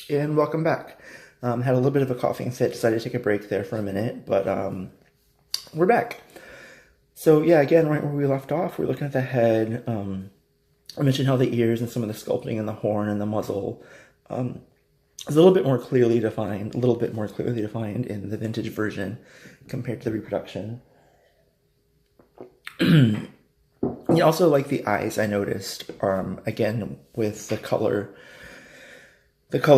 And welcome back. Had a little bit of a coughing fit, decided to take a break there for a minute, but we're back. So yeah, again, right where we left off, we're looking at the head. I mentioned how the ears and some of the sculpting in the horn and the muzzle is a little bit more clearly defined, in the vintage version compared to the reproduction. You also like the eyes, I noticed, again, with the color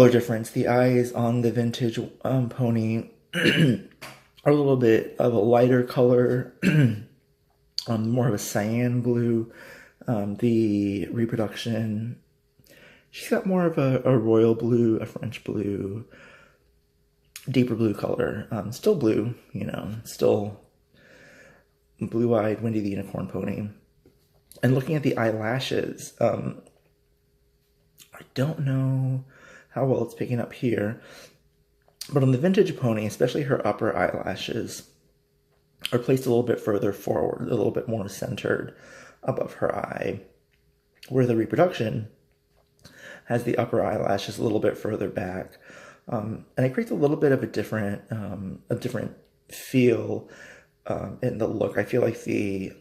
difference. The eyes on the vintage pony are a little bit of a lighter color, more of a cyan blue. The reproduction, she's got more of a royal blue, a French blue, deeper blue color. Still blue, still blue-eyed Wendy the Unicorn pony. And looking at the eyelashes, I don't know how well it's picking up here, but on the vintage pony, especially her upper eyelashes are placed a little bit further forward, a little bit more centered above her eye, where the reproduction has the upper eyelashes a little bit further back, and it creates a little bit of a different feel in the look. I feel like the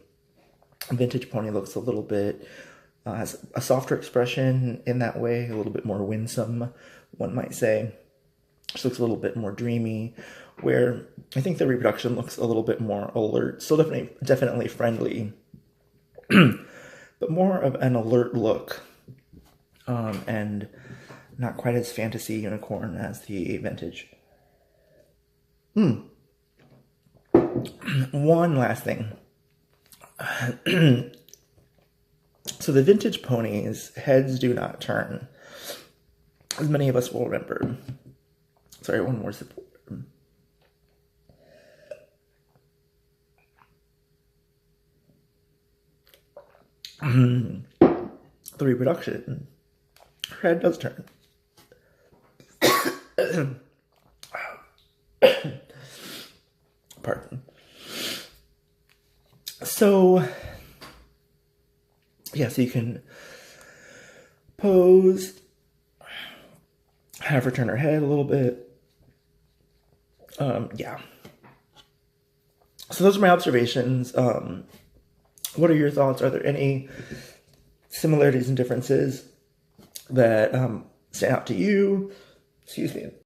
vintage pony looks a little bit has a softer expression in that way, a little bit more winsome, one might say. Just looks a little bit more dreamy, where I think the reproduction looks a little bit more alert. Still definitely friendly, but more of an alert look, and not quite as fantasy unicorn as the vintage. One last thing. So the vintage ponies' heads do not turn, as many of us will remember. Sorry, one more sip. The reproduction, her head does turn. Pardon. So, yeah, so you can pose, have her turn her head a little bit. Yeah. So those are my observations. What are your thoughts? Are there any similarities and differences that stand out to you? Excuse me.